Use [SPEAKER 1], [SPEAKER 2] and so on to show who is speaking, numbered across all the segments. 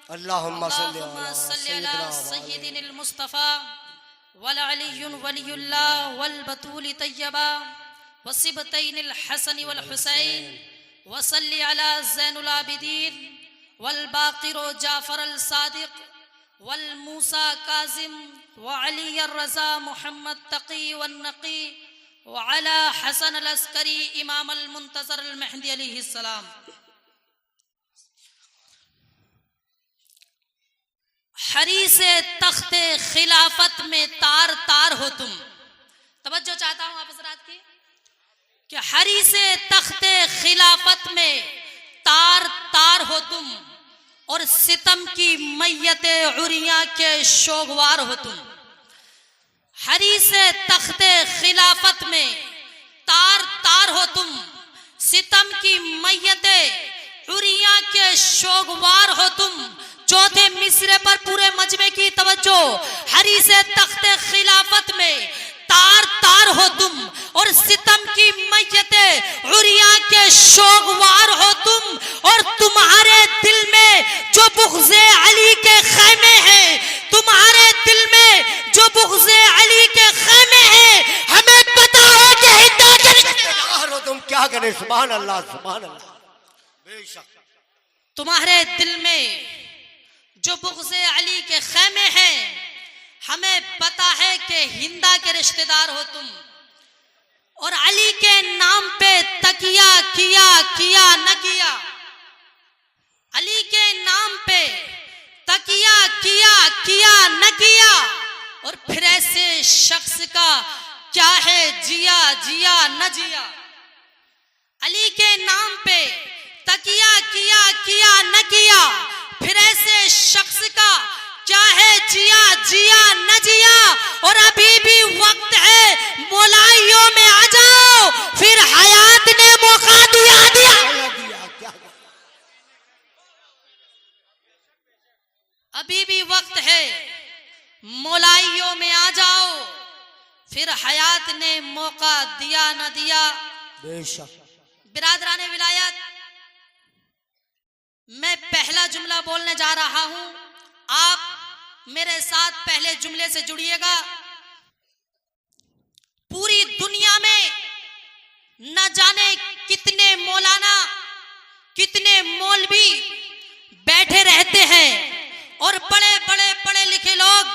[SPEAKER 1] अल्लाहुम्मा सल्ली अला
[SPEAKER 2] सय्यिदिनिल मुस्तफ़ा वल अलियुन वलियुल्लाह वल बतूल तय्यबा वसिबतैनिल हसन वल हुसैन वसल्ली अला ज़ैनुल आबिदीन वल बाक़िर जाफ़र अल सादिक़ वल मूसा काज़िम व अली अर्रज़ा मुहम्मद तक़ी वन नक़ी व अला हसन अल अस्करी इमाम अल मुंतज़र अल महदी अलैहिस्सलाम। हरीसे तख्ते खिलाफत में तार तार हो तुम। तवज्जो चाहता हूं आप हज़रात की कि हरीसे तख्ते खिलाफत में तार तार हो तुम और सितम की मैयते उरिया के शोगवार हो तुम। हरीसे तख्ते खिलाफत में तार तार हो तुम, सितम की मैयते उरिया के शोगवार हो तुम। चौथे मिसरे पर पूरे मजमे की तवज्जो। हरीसे तख्ते खिलाफत में तार तार हो तुम और सितम की मैयते उरिया के शोगवार हो तुम। और तुम्हारे दिल में जो बुग़्ज़े अली के खैमे हैं, तुम्हारे दिल में जो बुग़्ज़े अली के खैमे हैं, हमें पता है कि हिंदा के रिश्तेदार हो तुम।
[SPEAKER 1] क्या करें, सुभान अल्लाह सुभान अल्लाह। बेशक
[SPEAKER 2] तुम्हारे दिल में जो बुग़्ज़े अली के खैमे हैं, हमें पता है कि हिंदा के रिश्तेदार हो तुम। और अली के नाम पे तकिया किया किया न किया, अली के नाम पे तकिया किया किया न किया। और फिर ऐसे शख्स का क्या है जिया जिया न जिया। अली के नाम पे तकिया किया किया न किया, फिर ऐसे शख्स का क्या है जिया जिया न जिया। और अभी भी वक्त है, मोलाइयों में आ जाओ, फिर हयात ने मौका दिया दिया। अभी भी वक्त है, मोलाइयों में आ जाओ, फिर हयात ने मौका दिया न दिया।
[SPEAKER 1] बेशक
[SPEAKER 2] बिरादराने विलायत, मैं पहला जुमला बोलने जा रहा हूं, आप मेरे साथ पहले जुमले से जुड़िएगा। पूरी दुनिया में न जाने कितने मौलाना, कितने मौलवी बैठे रहते हैं और बड़े बड़े पढ़े लिखे लोग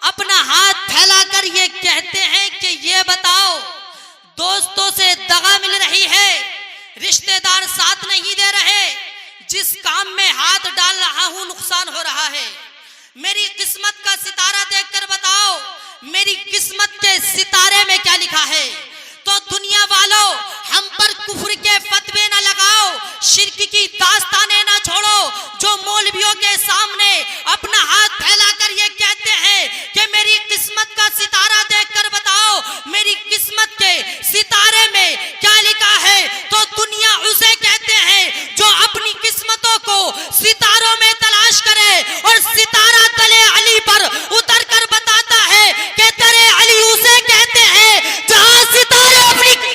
[SPEAKER 2] अपना हाथ फैलाकर ये कहते हैं कि ये बताओ, दोस्तों से दगा मिल रही है, रिश्तेदार साथ नहीं दे रहे, जिस काम में हाथ डाल रहा हूं नुकसान हो रहा है। मेरी किस्मत का सितारा देखकर बताओ, मेरी किस्मत के सितारे में क्या लिखा है। तो दुनिया वालों, हम पर कुफ्र के फतवे न लगाओ, शिर्क की दास्तानें न छोड़ो, जो मौलवियों के सामने अपना हाथ फैलाकर ये कहते हैं कि मेरी किस्मत का सितारा देखकर बताओ, मेरी किस्मत के सितारे में क्या लिखा है। तो दुनिया उसे कहते हैं जो अपनी किस्मतों को सितारों में तलाश करे और सितारा तले अली पर उतर कर बताता है कि तेरे अली उसे कहते हैं जहां सितारे अपनी।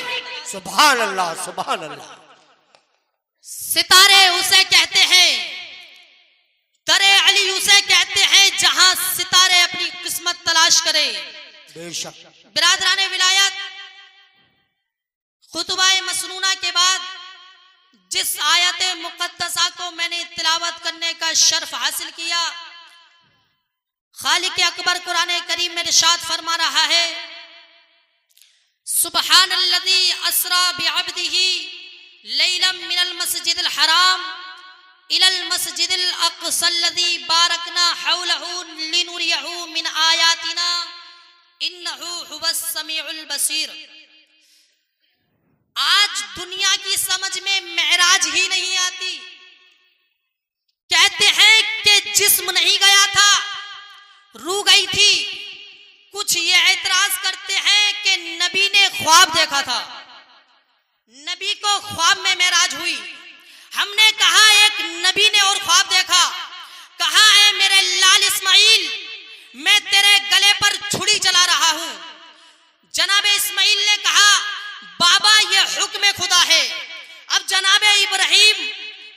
[SPEAKER 1] सुभान अल्लाह सुभान अल्लाह।
[SPEAKER 2] सितारे उसे कहते हैं, तरे अली उसे कहते हैं जहां सितारे अपनी किस्मत तलाश करे।
[SPEAKER 1] बेशक
[SPEAKER 2] बिरादराने विलायत, खुतबाए मसनूना के बाद जिस आयत मुक़द्दसा को मैंने तिलावत करने का शर्फ हासिल किया, खालिक अकबर कुरान करीम में इरशाद फरमा रहा है, सुब्हानल्लज़ी अस्रा बिअब्दिही लैलन मिनल मस्जिदिल हराम इलल मस्जिदिल अक़सल्लज़ी बारकना हौलहु लिनुरियहु मिन आयातिना इन्नहु हुवस समीउल बसीर। आज दुनिया की समझ में मेराज ही नहीं आती। कहते हैं कि जिस्म नहीं गया था, रूह गई थी। कुछ ये एतराज करते हैं कि नबी ने ख्वाब देखा था, नबी को ख्वाब में मेराज हुई। हमने कहा एक नबी ने और ख्वाब देखा, कहा है मेरे लाल इस्माइल, मैं तेरे गले पर छुरी चला रहा हूं। जनाबे इस्माइल ने कहा बाबा ये हुक्म खुदा है। अब जनाबे इब्राहिम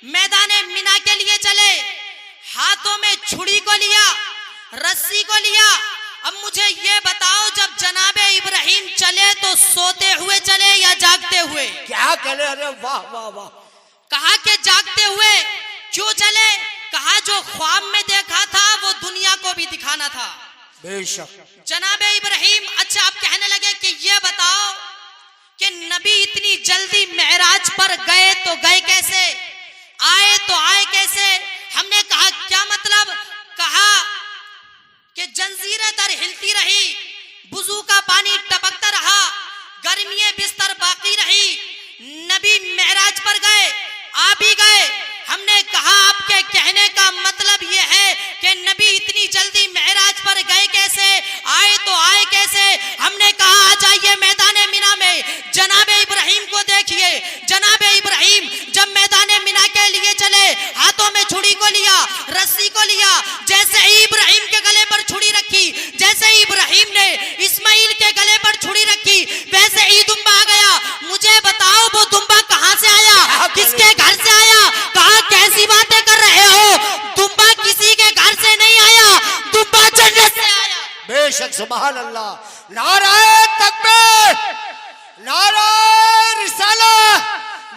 [SPEAKER 2] मैदान मिना के लिए चले, हाथ हाथों में छुरी को लिया, रस्सी को लिया। अब मुझे ये बताओ, जब जनाबे इब्राहिम चले तो सोते हुए चले या जागते हुए?
[SPEAKER 1] क्या करे? अरे वाह वाह वाह।
[SPEAKER 2] कहा कि जागते हुए। क्यों चले? कहा जो ख्वाब में देखा था वो दुनिया को भी दिखाना था।
[SPEAKER 1] बेशक।
[SPEAKER 2] जनाबे इब्राहिम अच्छा आप कहने लगे कि ये बताओ कि नबी इतनी जल्दी मेराज पर गए तो गए कैसे, आए तो आए कैसे? हमने कहा क्या मतलब? कहा कि जंजीरें दर हिलती रही, बुजू का पानी टपकता रहा, गर्मिये बिस्तर बाकी रही, नबी मेराज पर गए, आ भी गए। हमने कहा आपके कहने का मतलब यह है कि नबी इतनी जल्दी मेराज पर गए कैसे, आए तो आए कैसे? हमने कहा आ जाइए मैदान मिना में, जनाबे इब्राहिम को देखिए। जनाबे इब्राहिम जब मैदान मिना के लिए चले, हाथों में छुरी को लिया, रस्सी को लिया। जैसे ही इब्राहिम के गले पर छुरी रखी, जैसे ही इब्राहिम ने इस्माइल के गले पर छुरी रखी, वैसे ही दुम्बा आ गया। मुझे बताओ वो दुम्बा कहां से आया, किसके घर से आया? कहा कैसी बातें कर रहे हो? दुम्बा किसी के घर से नहीं आया, दुम्बा जन्नत से आया।
[SPEAKER 1] बेशक, सुभान अल्लाह। नाराए तकबीर, नाराए रिसालत,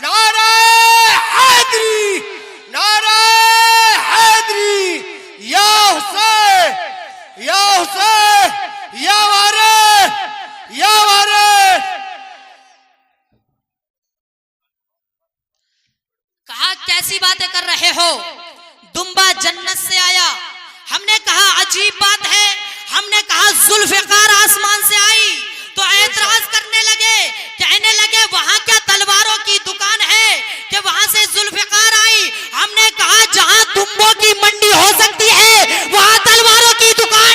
[SPEAKER 1] नाराए हैदरी, नाराए हैदरी। या हुसैन, या हुसैन, या वारिस, या वारिस।
[SPEAKER 2] कहा कैसी बातें कर रहे हो, दुम्बा जन्नत से आया। हमने कहा अजीब बात है। हमने कहा जुल्फिकार आसमान से आई। तो ऐतराज करने लगे, कहने लगे वहां क्या तलवारों की दुकान है कि वहां से जुल्फिकार आई? हमने कहा जहां दुम्बों की मंडी हो सकती है वहां तलवारों की दुकान।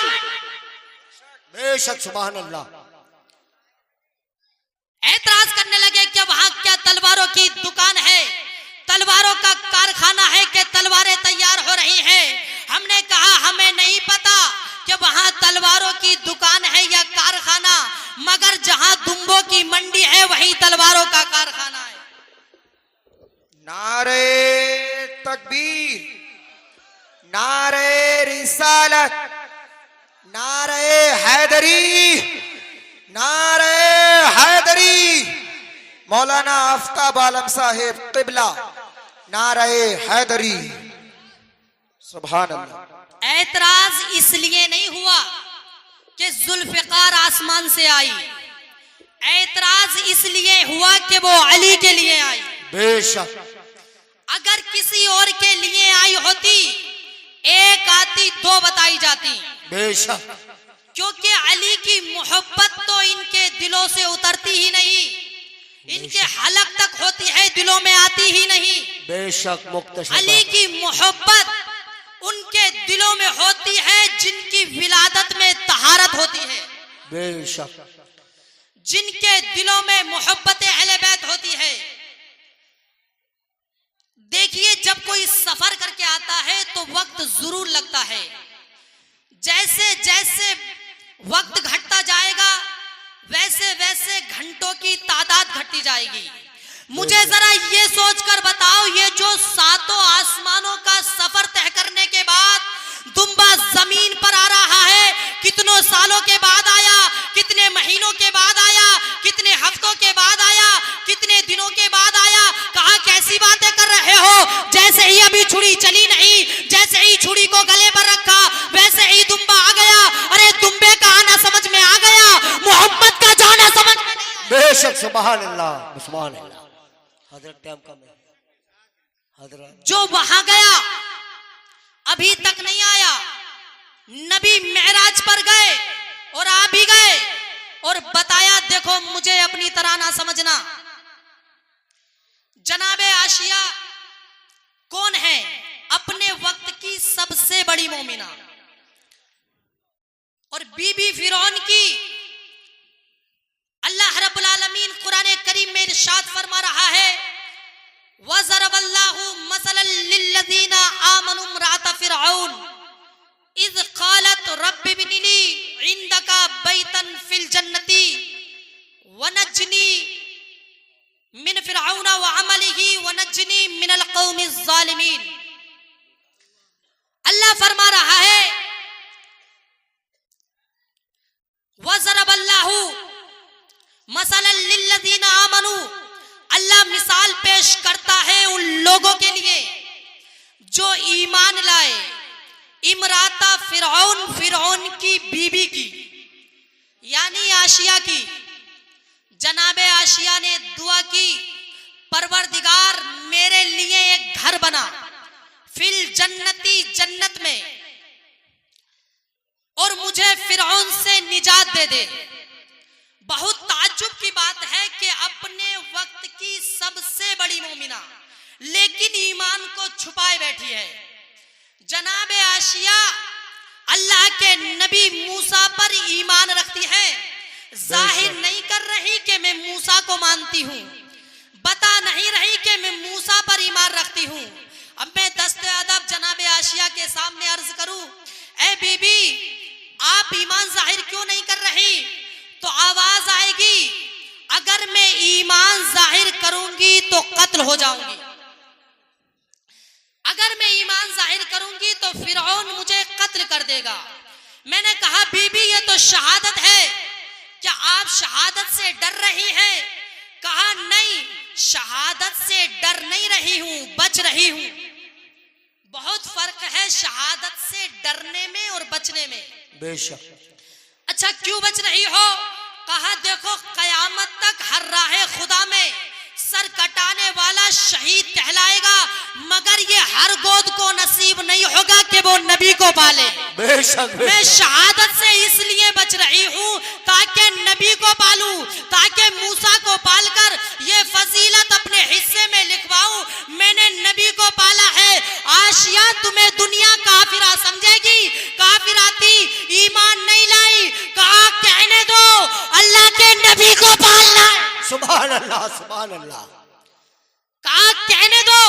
[SPEAKER 1] बेशक, सुभान अल्लाह।
[SPEAKER 2] ऐतराज करने लगे कि वहां क्या तलवारों की दुकान है, तलवारों का कारखाना है कि तलवारें तैयार हो रही हैं? हमने कहा हमें नहीं पता कि वहां तलवारों की दुकान है या कारखाना, मगर जहां दुम्बों की मंडी है वहीं तलवारों का कारखाना है।
[SPEAKER 3] नारे तकबीर, नारे रिसालत, नारे हैदरी, नारे हैदरी। मौलाना आफ्ताब आलम साहिब क़िबला, नारे हैदरी। सुभान अल्लाह।
[SPEAKER 2] ऐतराज इसलिए नहीं हुआ कि जुल्फिकार आसमान से आई, ऐतराज इसलिए हुआ कि वो अली के लिए आई।
[SPEAKER 1] बेशक।
[SPEAKER 2] अगर किसी और के लिए आई होती, एक आती दो बताई जाती।
[SPEAKER 1] बेशक।
[SPEAKER 2] क्योंकि अली की मोहब्बत तो इनके दिलों से उतरती ही नहीं, इनके हलक तक होती है, दिलों में आती ही नहीं।
[SPEAKER 1] बेशक। मुख्तसर
[SPEAKER 2] अली की मोहब्बत उनके दिलों में होती है जिनकी विलादत में तहारत होती है,
[SPEAKER 1] बेशक।
[SPEAKER 2] जिनके दिलों में मोहब्बत अहले बैत होती है। देखिए जब कोई सफर करके आता है तो वक्त जरूर लगता है, जैसे जैसे वक्त घटता जाएगा वैसे वैसे घंटों की तादाद घटती जाएगी। मुझे जरा ये सोचकर बताओ, ये जो सातों आसमानों का सफर तय करने के बाद दुम्बा जमीन पर आ रहा है, कितनों सालों के बाद आया, कितने महीनों के बाद आया, कितने हफ्तों के बाद आया, कितने दिनों के बाद आया? कहा कैसी बातें कर रहे हो? जैसे ही अभी छुरी चली नहीं, जैसे ही छुरी को गले पर रखा वैसे ही दुम्बा आ गया। अरे दुम्बे का आना समझ में आ गया, मोहम्मद का जाना समझ में नहीं आया।
[SPEAKER 1] बेशक, सुभान अल्लाह, सुभान अल्लाह। हजरत टाइम कम है हजरत।
[SPEAKER 2] जो वहां गया अभी तक नहीं आया। नबी मेराज पर गए और आ भी गए और बताया देखो मुझे अपनी तरह ना समझना। जनाबे आशिया कौन है? अपने वक्त की सबसे बड़ी मोमिना। और बीबी फिरौन की अल्लाह रब्बुल आलमीन कुरान करीम में इरशाद फरमा रहा है, वज़रबल्लाहु मसलन लिल्लज़ीना आमनु इम्राअत फिरऔन इज़ क़ालत रब्बि इब्नि ली इंदका बैतन फिल जन्नति वनज्जनी मिन फिरऔन व अमलिही वनज्जनी मिनल क़ौमिज़ ज़ालिमीन। अल्लाह फरमा रहा है वज़रबल्लाहु मसलन लिल्लज़ीना आमनू, अल्लाह मिसाल पेश करता है उन लोगों के लिए जो ईमान लाए। इमराता फिरौन, फिरौन की बीबी की यानी आशिया की। जनाबे आशिया ने दुआ की, परवरदिगार मेरे लिए एक घर बना फिल जन्नती, जन्नत में, और मुझे फिरौन से निजात दे दे। बहुत ताज्जुब की बात है कि अपने वक्त की सबसे बड़ी मोमिना लेकिन ईमान को छुपाए बैठी है। जनाबे आशिया अल्लाह के नबी मूसा पर ईमान रखती है, जाहिर नहीं कर रही कि मैं मूसा को मानती हूँ, बता नहीं रही कि मैं मूसा पर ईमान रखती हूँ। अब मैं दस्ते अदब जनाबे आशिया के सामने अर्ज करूं, ए बीबी आप ईमान जाहिर क्यों नहीं कर रही? तो आवाज आएगी, अगर मैं ईमान जाहिर करूंगी तो कत्ल हो जाऊंगी, अगर मैं ईमान जाहिर करूंगी तो फिरौन मुझे कत्ल कर देगा। मैंने कहा बीबी ये तो शहादत है, क्या आप शहादत से डर रही हैं? कहा नहीं, शहादत से डर नहीं रही हूं, बच रही हूं। बहुत फर्क है शहादत से डरने में और बचने में।
[SPEAKER 1] बेशक।
[SPEAKER 2] अच्छा क्यों बच रही हो? कहा देखो कयामत तक हर राह खुदा में सर कटाने वाला शहीद कहलाएगा, मगर ये हर गोद को नसीब नहीं होगा कि वो नबी को पाले।
[SPEAKER 1] बेशक।
[SPEAKER 2] मैं शहादत से इसलिए बच रही हूँ ताकि नबी को पालूं, ताकि मूसा को पालकर ये फजीलत अपने हिस्से में लिखवाऊं। मैंने नबी को पाला है। आशिया तुम्हें दुनिया काफिरा समझेगी, काफिरा थी, ईमान नहीं लाई। कहा कहने दो, अल्लाह के नबी को पालना।
[SPEAKER 1] सुभान अल्लाह, सुभान अल्लाह।
[SPEAKER 2] कहा कहने दो,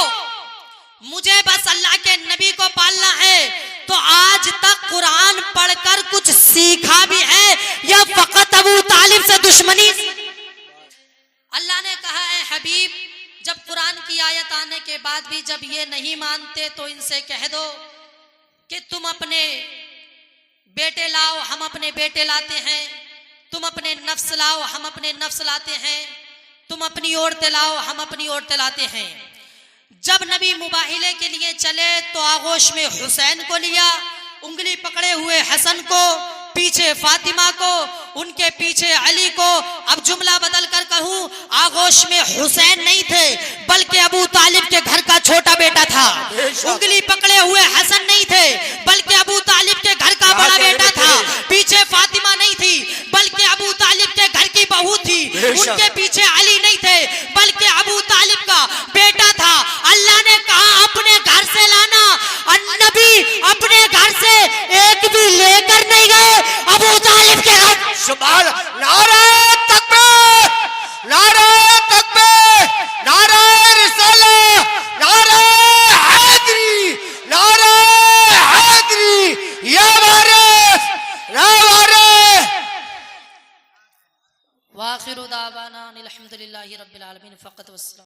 [SPEAKER 2] मुझे बस अल्लाह के नबी को पालना है। तो आज तक कुरान पढ़कर कुछ सीखा भी है या फकत अबू तालिब से दुश्मनी? अल्लाह ने कहा है हबीब, जब कुरान की आयत आने के बाद भी जब ये नहीं मानते तो इनसे कह दो कि तुम अपने बेटे लाओ, हम अपने बेटे लाते हैं, तुम अपने नफ्स लाओ, हम अपने नफ्स लाते हैं, तुम अपनी औरतें लाओ, हम अपनी औरतें लाते हैं। जब नबी मुबाहिले के लिए चले तो आगोश में हुसैन को लिया, उंगली पकड़े हुए हसन को, पीछे फातिमा को, उनके पीछे अली को। अब जुमला बदल कर कहूं, आगोश में हुसैन नहीं थे बल्कि अबू तालिब के घर का छोटा बेटा था। उंगली पकड़े हुए हसन नहीं थे बल्कि अबू तालिब के घर का बड़ा बेटा था। पीछे फातिमा नहीं थी बल्कि अबू तालिब के घर की बहू थी। उनके पीछे अली नहीं थे बल्कि अबू तालिब का बेटा था। अल्लाह ने कहा अपने घर से लाना, नबी अपने घर से एक भी लेकर नहीं गए अबू तालिब के घर।
[SPEAKER 3] सुभान, नारे तकबीर, नारे तकबीर, नारे रिसालत, नारे हैदरी, नारे हैदरी, या वारिस, या वारिस।
[SPEAKER 2] वाखिरु दावाना अनिल हम्दुलिल्लाहि रब्बिल आलमीन। फ़क़त वस्सलाम।